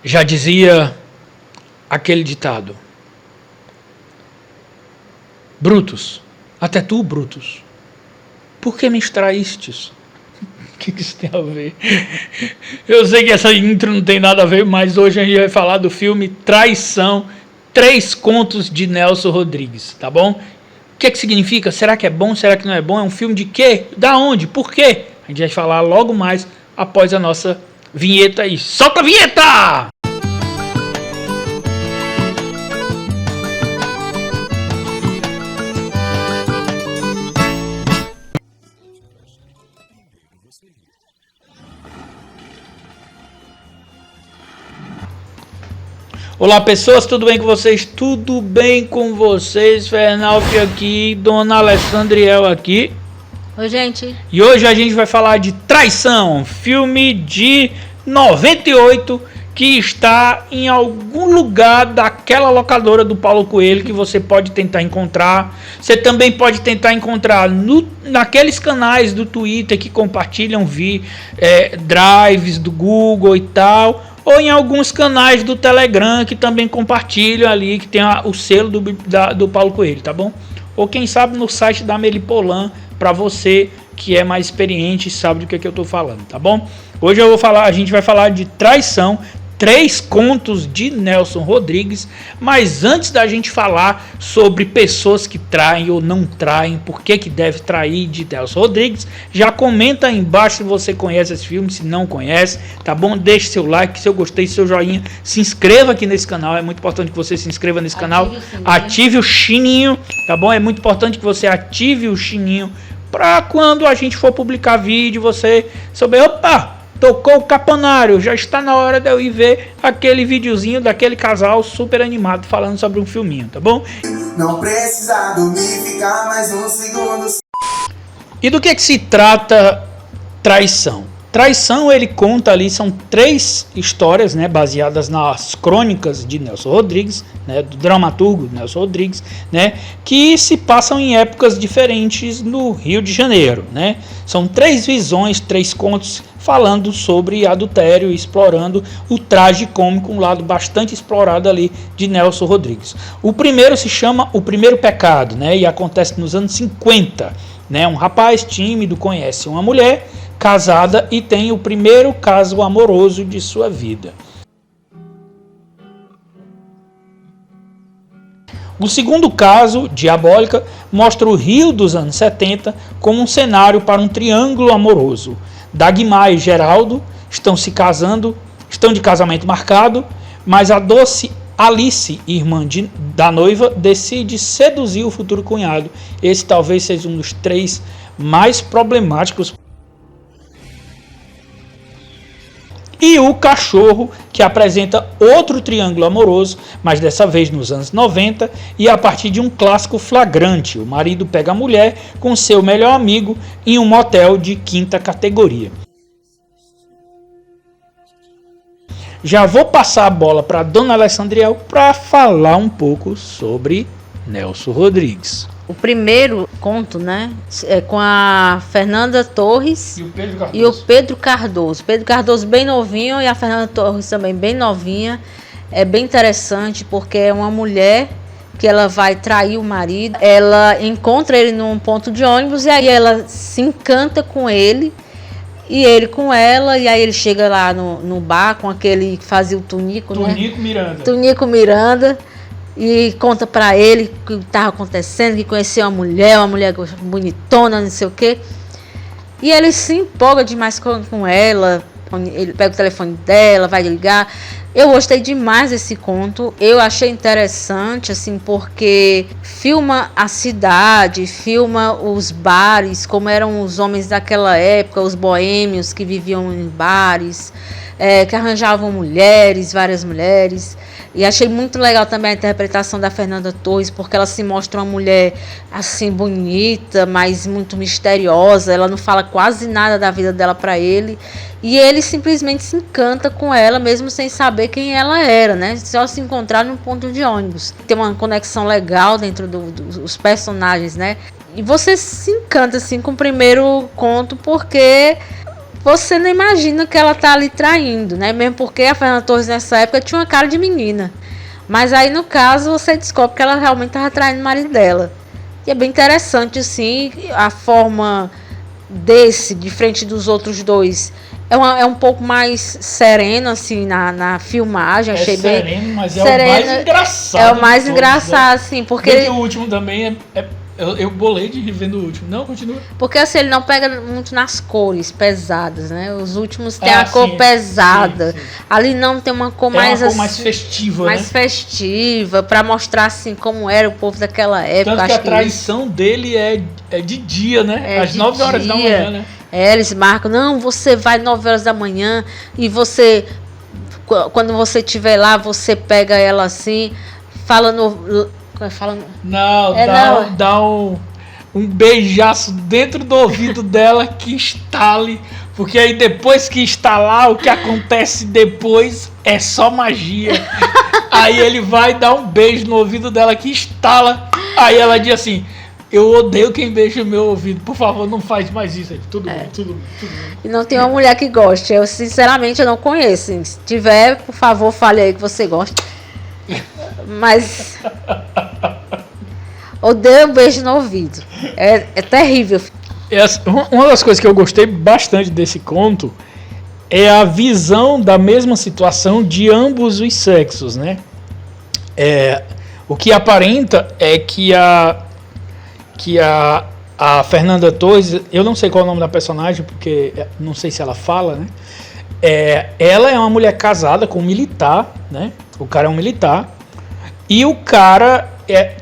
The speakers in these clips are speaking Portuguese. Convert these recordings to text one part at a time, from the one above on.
Já dizia aquele ditado: Brutus, até tu, Brutus, por que me extraístes? O que isso tem a ver? Eu sei que essa intro não tem nada a ver, mas hoje a gente vai falar do filme Traição, 3 contos de Nelson Rodrigues, tá bom? O que significa? Será que é bom? Será que não é bom? É um filme de quê? Da onde? Por quê? A gente vai falar logo mais após a nossa vinheta aí. Solta a vinheta! Olá pessoas, tudo bem com vocês? Tudo bem com vocês? Fernalfi aqui, Dona Alessandriel aqui. Oi gente. E hoje a gente vai falar de Traição, filme de 98 que está em algum lugar daquela locadora do Paulo Coelho que você pode tentar encontrar. Você também pode tentar encontrar naqueles canais do Twitter que compartilham drives do Google e tal, ou em alguns canais do Telegram que também compartilham ali, que tem o selo do Paulo Coelho, tá bom? Ou quem sabe no site da Melipolan, para você que é mais experiente e sabe do que eu tô falando, tá bom? Hoje a gente vai falar de Traição, 3 contos de Nelson Rodrigues, mas antes da gente falar sobre pessoas que traem ou não traem, por que deve trair de Nelson Rodrigues, já comenta aí embaixo se você conhece esse filme, se não conhece, tá bom? Deixe seu like, se eu gostei, seu joinha, se inscreva aqui nesse canal, é muito importante que você se inscreva nesse canal, ative o sininho, tá bom? É muito importante que você ative o sininho para quando a gente for publicar vídeo, você souber, opa, tocou o campanário, já está na hora de eu ir ver aquele videozinho daquele casal super animado falando sobre um filminho, tá bom? Não precisa dormir, ficar mais uns segundos. E do que se trata Traição? Traição, ele conta ali, são 3 histórias, né, baseadas nas crônicas de Nelson Rodrigues, né, do dramaturgo Nelson Rodrigues, né, que se passam em épocas diferentes no Rio de Janeiro, né. São 3 visões, 3 contos falando sobre adultério, explorando o tragicômico, um lado bastante explorado ali de Nelson Rodrigues. O primeiro se chama O Primeiro Pecado, né, e acontece nos anos 50, né, um rapaz tímido conhece uma mulher casada e tem o primeiro caso amoroso de sua vida. O segundo caso, Diabólica, mostra o Rio dos anos 70 como um cenário para um triângulo amoroso. Dagmar e Geraldo estão se casando, estão de casamento marcado, mas a doce Alice, irmã da noiva, decide seduzir o futuro cunhado. Esse talvez seja um dos 3 mais problemáticos. E o Cachorro, que apresenta outro triângulo amoroso, mas dessa vez nos anos 90, e a partir de um clássico flagrante. O marido pega a mulher com seu melhor amigo em um motel de 5ª categoria. Já vou passar a bola para Dona Alessandriel para falar um pouco sobre Nelson Rodrigues. O primeiro conto, né, é com a Fernanda Torres e o Pedro Cardoso. Pedro Cardoso bem novinho e a Fernanda Torres também bem novinha. É bem interessante porque é uma mulher que ela vai trair o marido. Ela encontra ele num ponto de ônibus e aí ela se encanta com ele e ele com ela. E aí ele chega lá no bar com aquele que fazia o Tunico, né? Tunico Miranda. E conta pra ele o que estava acontecendo, que conheceu uma mulher bonitona, não sei o quê. E ele se empolga demais com ela, ele pega o telefone dela, vai ligar. Eu gostei demais desse conto, eu achei interessante, assim, porque filma a cidade, filma os bares, como eram os homens daquela época, os boêmios que viviam em bares, que arranjavam mulheres, várias mulheres. E achei muito legal também a interpretação da Fernanda Torres, porque ela se mostra uma mulher assim bonita, mas muito misteriosa. Ela não fala quase nada da vida dela para ele. E ele simplesmente se encanta com ela, mesmo sem saber quem ela era, né? Só se encontrar num ponto de ônibus. Tem uma conexão legal dentro dos personagens, né? E você se encanta assim com o primeiro conto, porque você não imagina que ela tá ali traindo, né? Mesmo porque a Fernanda Torres nessa época tinha uma cara de menina. Mas aí no caso você descobre que ela realmente estava traindo o marido dela. E é bem interessante, assim, a forma desse, de frente dos outros dois. É um pouco mais sereno, assim, na filmagem. Achei bem sereno, mas sereno, é o mais engraçado. É o mais engraçado, assim, porque... o último também eu bolei de revendo o último. Não, continua. Porque assim, ele não pega muito nas cores pesadas, né? Os últimos tem a cor pesada. Sim. Ali não tem uma cor mais uma cor assim, mais festiva, mais festiva, para mostrar assim como era o povo daquela época. Tanto que a traição dele é de dia, né? Às 9 horas da manhã, né? Eles marcam, não, você vai 9 horas da manhã e você, quando você estiver lá, você pega ela assim, falando... Dá um beijaço dentro do ouvido dela que estale, porque aí depois que estalar, o que acontece depois é só magia. Aí ele vai dar um beijo no ouvido dela que estala, aí ela diz assim: eu odeio quem beija o meu ouvido, por favor, não faz mais isso. Tudo bem. E não tem uma mulher que goste, eu sinceramente eu não conheço. Se tiver, por favor, fale aí que você gosta. Mas odeio um beijo no ouvido. É terrível. Uma das coisas que eu gostei bastante desse conto é a visão da mesma situação de ambos os sexos, né? O que aparenta é que a Fernanda Torres, eu não sei qual é o nome da personagem, porque não sei se ela fala, né? Ela é uma mulher casada com um militar, né? O cara é um militar. E o cara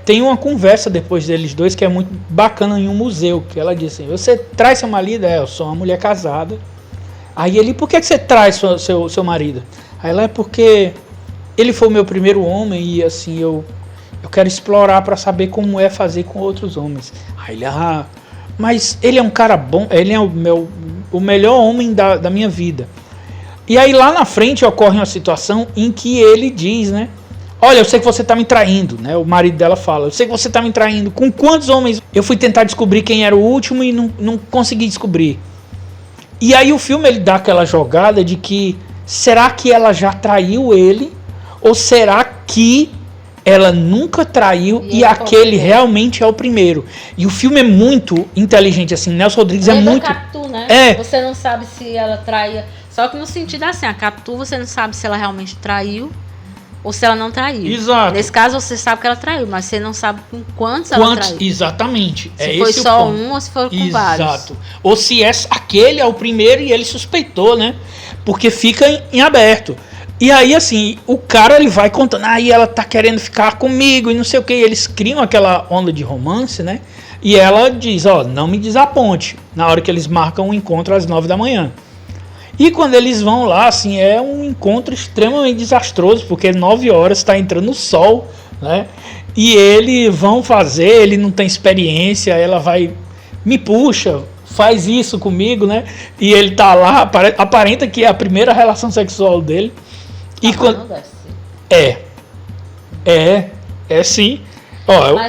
tem uma conversa depois deles dois que é muito bacana em um museu, que ela diz assim: você traz seu marido? Eu sou uma mulher casada. Aí ele: por que você traz seu marido? Aí ela: porque ele foi o meu primeiro homem e assim, eu quero explorar para saber como é fazer com outros homens. Aí ele: mas ele é um cara bom, ele é o melhor homem da minha vida. E aí lá na frente ocorre uma situação em que ele diz, né: olha, eu sei que você está me traindo, né? O marido dela fala: eu sei que você está me traindo. Com quantos homens eu fui tentar descobrir quem era o último e não consegui descobrir. E aí o filme ele dá aquela jogada de que será que ela já traiu ele? Ou será que ela nunca traiu e aquele realmente é o primeiro? E o filme é muito inteligente, assim. Nelson Rodrigues é muito... Capitu, né? Você não sabe se ela traía. Só que no sentido assim, a Capitu você não sabe se ela realmente traiu ou se ela não traiu. Exato. Nesse caso você sabe que ela traiu, mas você não sabe com quantos ela traiu. Exatamente. Se foi só um ou se foi com vários. Exato. Ou se aquele é o primeiro e ele suspeitou, né? Porque fica em aberto. E aí, assim, o cara ele vai contando: aí ela tá querendo ficar comigo e não sei o que. E eles criam aquela onda de romance, né? E ela diz: não me desaponte. Na hora que eles marcam um encontro às 9 da manhã. E quando eles vão lá, assim, é um encontro extremamente desastroso, porque 9 horas está entrando o sol, né? E eles vão fazer, ele não tem experiência, ela vai, me puxa, faz isso comigo, né? E ele tá lá, aparenta que é a primeira relação sexual dele. E quando... É sim.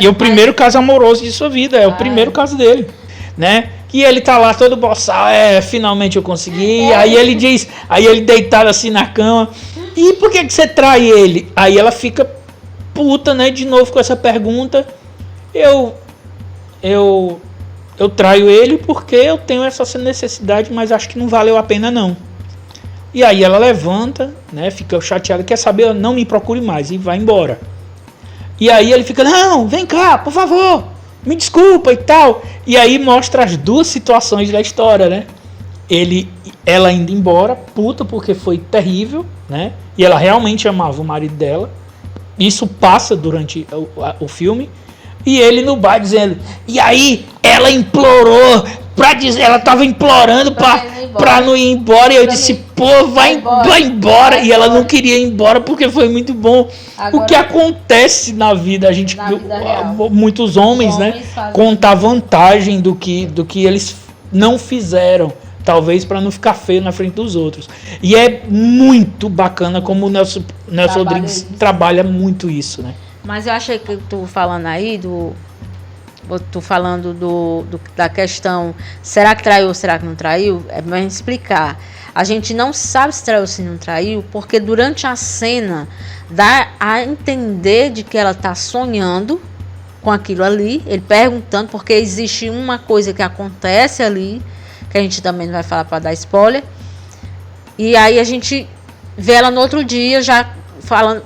E o primeiro caso amoroso de sua vida, o primeiro caso dele, né? E ele tá lá todo boçal: finalmente eu consegui. Aí ele diz, aí ele deitado assim na cama: e por que você trai ele? Aí ela fica puta, né, de novo com essa pergunta. Eu traio ele porque eu tenho essa necessidade, mas acho que não valeu a pena não. E aí ela levanta, né, fica chateada, quer saber, não me procure mais, e vai embora. E aí ele fica: não, vem cá, por favor, me desculpa e tal. E aí mostra as duas situações da história, né? Ela indo embora, puta, porque foi terrível, né? E ela realmente amava o marido dela. Isso passa durante o filme. E ele no bar dizendo: e aí ela implorou pra dizer, ela tava implorando pra não ir embora. E eu disse: pô, vai embora. E ela não queria ir embora porque foi muito bom. Agora, o que acontece na vida, a gente, muitos homens, né, contar vantagem do que eles não fizeram, talvez para não ficar feio na frente dos outros. E é muito bacana como o Nelson Rodrigues trabalha muito isso, né? Mas eu achei que tu falando aí tu falando da questão, será que traiu ou será que não traiu? É pra gente explicar. A gente não sabe se traiu ou se não traiu, porque durante a cena dá a entender de que ela está sonhando com aquilo ali, ele perguntando, porque existe uma coisa que acontece ali, que a gente também não vai falar para dar spoiler, e aí a gente vê ela no outro dia já falando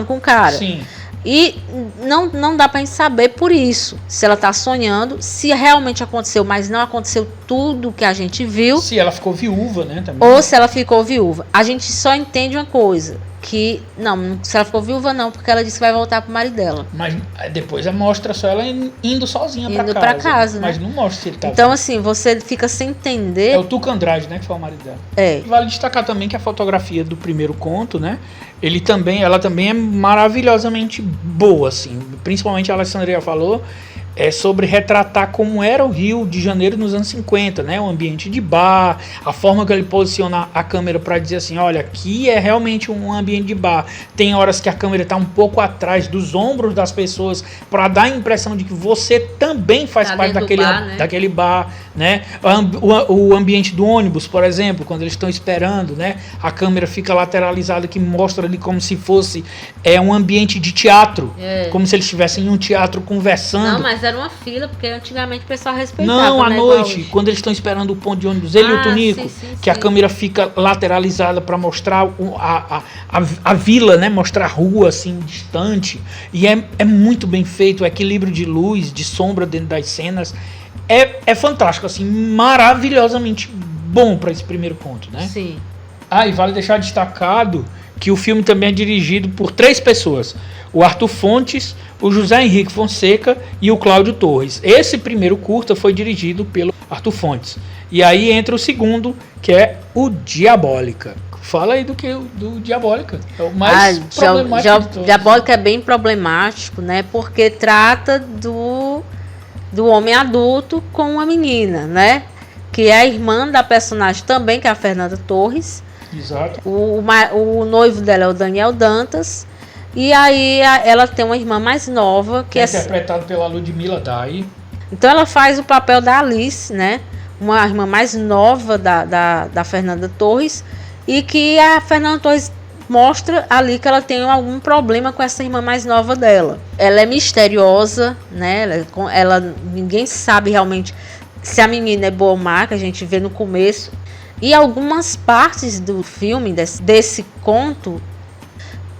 com o cara. Sim. E não dá pra gente saber por isso, se ela tá sonhando, se realmente aconteceu, mas não aconteceu tudo que a gente viu. Se ela ficou viúva, né? Também. Ou se ela ficou viúva. A gente só entende uma coisa, que não, se ela ficou viúva não, porque ela disse que vai voltar pro marido dela. Mas depois mostra só ela indo sozinha pra casa. Mas né? não mostra se ele tá Então vivo. assim, você fica sem entender. É o Tuca Andrade, né, que foi o marido dela. É. Vale destacar também que a fotografia do primeiro conto, né, ela também é maravilhosamente boa, assim. Principalmente a Alessandria falou sobre retratar como era o Rio de Janeiro nos anos 50, né? O ambiente de bar, a forma que ele posiciona a câmera para dizer assim, olha, aqui é realmente um ambiente de bar. Tem horas que a câmera está um pouco atrás dos ombros das pessoas para dar a impressão de que você também faz parte daquele bar, né? O ambiente do ônibus, por exemplo, quando eles estão esperando, né? A câmera fica lateralizada que mostra ali como se fosse um ambiente de teatro, como se eles estivessem em um teatro conversando. Não, mas era uma fila, porque antigamente o pessoal respeitava. Não, à noite, quando eles estão esperando o ponto de ônibus, ele e o Tonico, que a câmera fica lateralizada para mostrar a vila, né? Mostrar a rua assim, distante. E é muito bem feito, o equilíbrio de luz, de sombra dentro das cenas. É fantástico, assim, maravilhosamente bom para esse primeiro conto, né? Sim. E vale deixar destacado que o filme também é dirigido por 3 pessoas. O Arthur Fontes, o José Henrique Fonseca e o Cláudio Torres. Esse primeiro curta foi dirigido pelo Arthur Fontes. E aí entra o segundo, que é o Diabólica. Fala aí do Diabólica. É o mais problemático de todos. Diabólica é bem problemático, né? Porque trata do homem adulto com uma menina, né? Que é a irmã da personagem também, que é a Fernanda Torres. Exato. O noivo dela é o Daniel Dantas. E aí ela tem uma irmã mais nova. Que é interpretada pela Ludmila Dai. Então ela faz o papel da Alice, né? Uma irmã mais nova da Fernanda Torres. E que a Fernanda Torres mostra ali que ela tem algum problema com essa irmã mais nova dela. Ela é misteriosa, né? Ninguém sabe realmente se a menina é boa ou má, que a gente vê no começo. E algumas partes do filme, desse conto,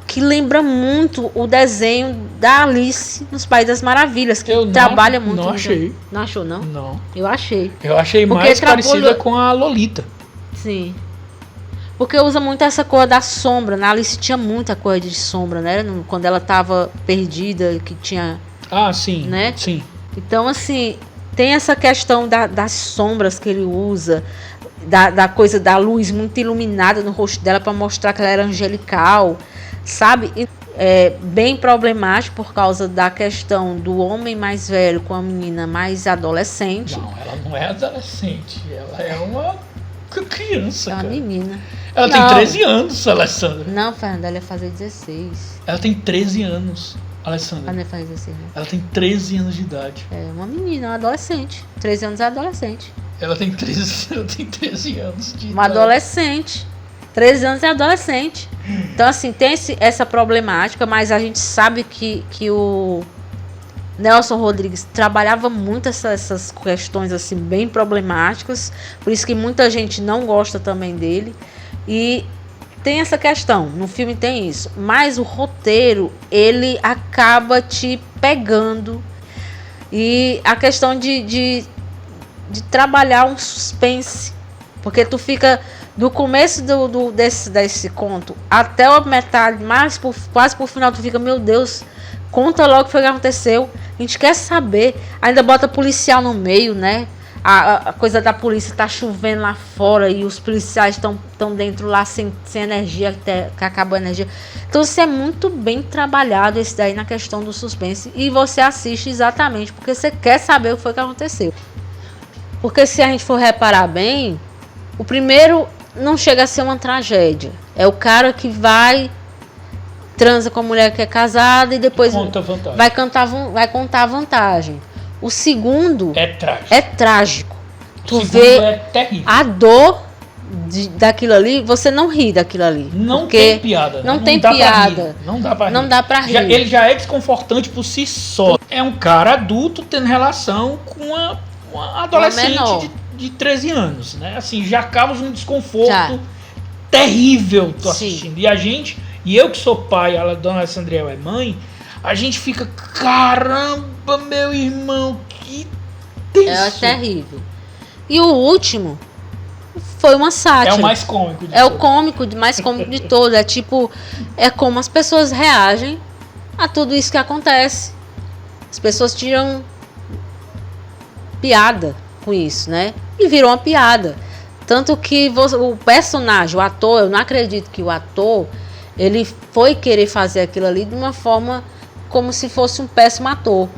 que lembra muito o desenho da Alice nos País das Maravilhas, que trabalha muito. Não achei. Não achou, não? Não. Eu achei. Eu achei mais parecida com a Lolita. Sim. Porque usa muito essa cor da sombra. Na Alice tinha muita cor de sombra, né? Quando ela estava perdida, que tinha... sim. Né? Sim. Então, assim, tem essa questão das sombras que ele usa, da coisa da luz muito iluminada no rosto dela para mostrar que ela era angelical, sabe? E é bem problemático por causa da questão do homem mais velho com a menina mais adolescente. Não, ela não é adolescente, ela é uma criança. É uma menina. Ela tem 13 anos, Alessandra. Não, Fernanda, ela ia fazer 16. Ela tem 13 anos, Alessandra. Ela não ia fazer 16, né? Ela tem 13 anos de idade. É uma menina, uma adolescente. 13 anos é adolescente. Ela tem 13 anos de idade. Uma adolescente. 13 anos é adolescente. Então, assim, tem essa problemática, mas a gente sabe que o Nelson Rodrigues trabalhava muito essas questões, assim, bem problemáticas. Por isso que muita gente não gosta também dele. E tem essa questão, no filme tem isso. Mas o roteiro, ele acaba te pegando. E a questão de trabalhar um suspense. Porque tu fica do começo desse conto até a metade, quase por final, tu fica, meu Deus, conta logo o que foi que aconteceu. A gente quer saber. Ainda bota policial no meio, né? A coisa da polícia tá chovendo lá fora e os policiais estão dentro lá sem energia, até que acabou a energia. Então isso é muito bem trabalhado, esse daí, na questão do suspense. E você assiste exatamente porque você quer saber o que foi que aconteceu. Porque se a gente for reparar bem, o primeiro não chega a ser uma tragédia. É o cara que transa com a mulher que é casada e depois vai contar a vantagem. O segundo é trágico. É trágico. Tu vê é terrível. A dor daquilo ali, você não ri daquilo ali. Não tem piada. Não tem piada. Não dá pra rir. Não dá pra rir. Ele já é desconfortante por si só. É um cara adulto tendo relação com uma adolescente de 13 anos, né? Assim, já causa um desconforto terrível tô assistindo. E eu que sou pai, a dona Alessandriel é mãe, a gente fica, caramba, meu irmão, que tenso. É terrível. E o último foi uma sátira. É o mais cômico de mais cômico de todos. É tipo, é como as pessoas reagem a tudo isso que acontece. As pessoas tiram piada com isso, né? E virou uma piada. Tanto que o personagem, o ator, eu não acredito que o ator, ele foi querer fazer aquilo ali de uma forma como se fosse um péssimo ator.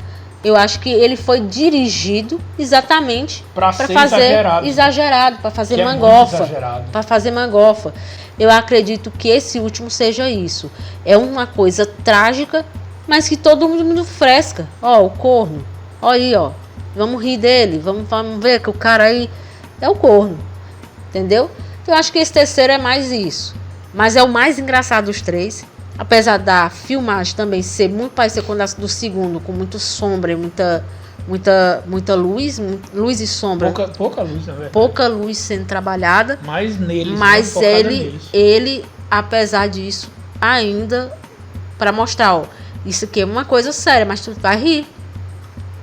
Eu acho que ele foi dirigido exatamente para fazer exagerado, para fazer mangofa. Para fazer mangofa. Eu acredito que esse último seja isso. É uma coisa trágica, mas que todo mundo fresca. Ó, o corno. Ó aí, ó. Vamos rir dele. Vamos ver que o cara aí é o corno. Entendeu? Eu acho que esse terceiro é mais isso. Mas é o mais engraçado dos três. Apesar da filmagem também ser muito parecida com a do segundo, com muita sombra e muita luz, luz e sombra. Pouca luz, na verdade. Pouca luz sendo trabalhada. Mas ele, apesar disso, ainda para mostrar, ó, isso aqui é uma coisa séria, mas tu vai rir.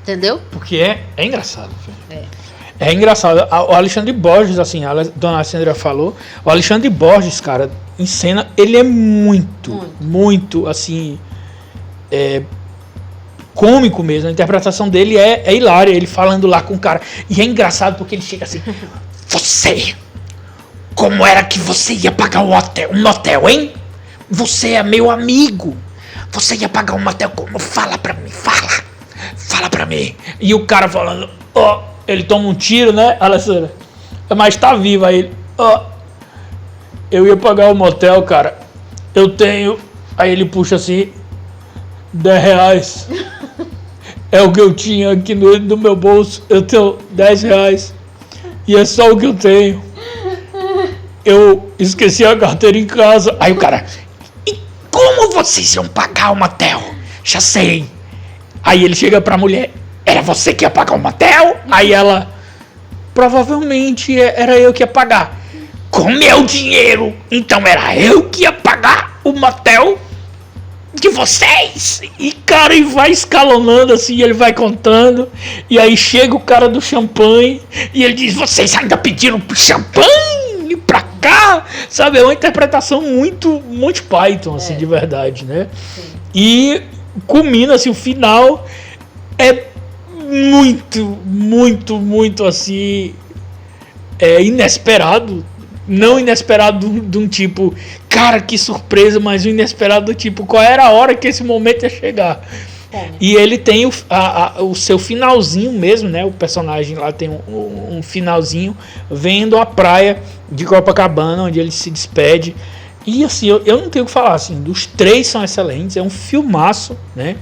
Entendeu? Porque é engraçado, filho. É engraçado. O Alexandre Borges, assim, a dona Alessandra falou, o Alexandre Borges, cara, em cena, ele é muito, assim, cômico mesmo. A interpretação dele é hilária, ele falando lá com o cara. E é engraçado porque ele chega assim, você, como era que você ia pagar um motel, hein? Você é meu amigo. Você ia pagar um motel como? Fala pra mim, fala pra mim. E o cara falando, ele toma um tiro, né, Alessandra? Mas tá vivo aí. Eu ia pagar o motel, cara. Eu tenho... Aí ele puxa assim, R$10. É o que eu tinha aqui no meu bolso. Eu tenho R$10. E é só o que eu tenho. Eu esqueci a carteira em casa. Aí o cara... E como vocês iam pagar o motel? Já sei. Aí ele chega pra mulher... Era você que ia pagar o motel? Aí ela... Provavelmente era eu que ia pagar. Com meu dinheiro? Então era eu que ia pagar o motel de vocês? E cara, ele vai escalonando assim, ele vai contando. E aí chega o cara do champanhe e ele diz, vocês ainda pediram champanhe pra cá? Sabe, é uma interpretação muito Monty Python, assim, de verdade, né? Sim. E culmina, assim, o final é muito assim, inesperado. Não inesperado de um tipo, cara, que surpresa, mas o inesperado do tipo, qual era a hora que esse momento ia chegar? E ele tem o seu finalzinho mesmo, né? O personagem lá tem um finalzinho vendo a praia de Copacabana, onde ele se despede. E assim, eu não tenho o que falar, assim, dos três são excelentes, é um filmaço, né?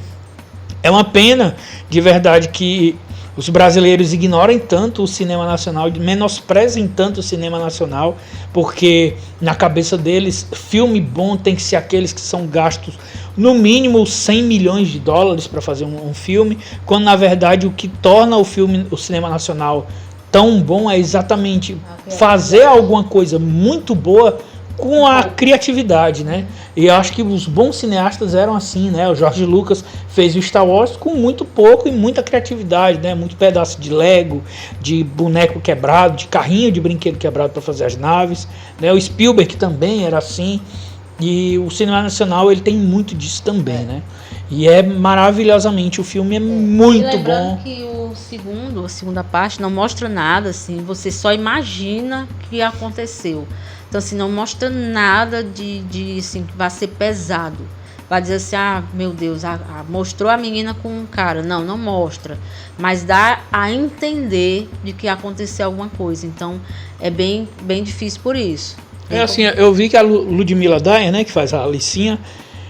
É uma pena, de verdade, que os brasileiros ignorem tanto o cinema nacional, menosprezem tanto o cinema nacional, porque na cabeça deles, filme bom tem que ser aqueles que são gastos no mínimo 100 milhões de dólares para fazer um filme, quando na verdade o que torna o cinema nacional tão bom é exatamente fazer alguma coisa muito boa com a criatividade, né? E eu acho que os bons cineastas eram assim, né? O George Lucas fez o Star Wars com muito pouco e muita criatividade, né? Muito pedaço de Lego, de boneco quebrado, de carrinho de brinquedo quebrado para fazer as naves, né? O Spielberg também era assim. E o cinema nacional, ele tem muito disso também, né? E é maravilhosamente, o filme é muito bom. Que a segunda parte não mostra nada, assim, você só imagina que aconteceu. Então, assim, não mostra nada de assim, que vai ser pesado. Vai dizer assim, meu Deus, mostrou a menina com um cara. Não mostra. Mas dá a entender de que aconteceu alguma coisa. Então, é bem difícil por isso. Assim, eu vi que a Ludmilla Dayan, né, que faz a Alicinha,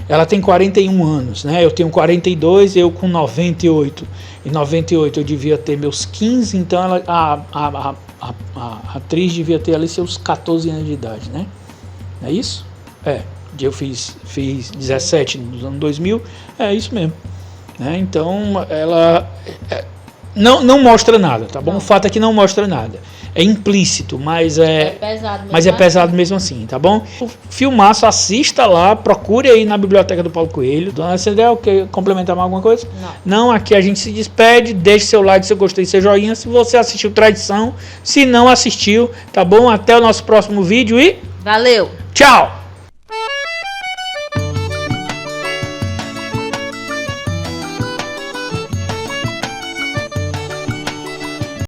Ela tem 41 anos, né? Eu tenho 42, eu com 98. Em 98 eu devia ter meus 15, então ela, a atriz devia ter ali seus 14 anos de idade, né? É isso? Eu fiz 17 nos anos 2000, é isso mesmo. Né? Então ela não mostra nada, tá bom? Não. O fato é que não mostra nada. É implícito, mas pesado mesmo assim, tá bom? O filmaço, assista lá, procure aí na biblioteca do Paulo Coelho. Dona Cendel, quer complementar mais alguma coisa? Não, aqui a gente se despede, deixe seu like se eu gostei, seu joinha, se você assistiu Tradição, se não assistiu, tá bom? Até o nosso próximo vídeo e... Valeu! Tchau!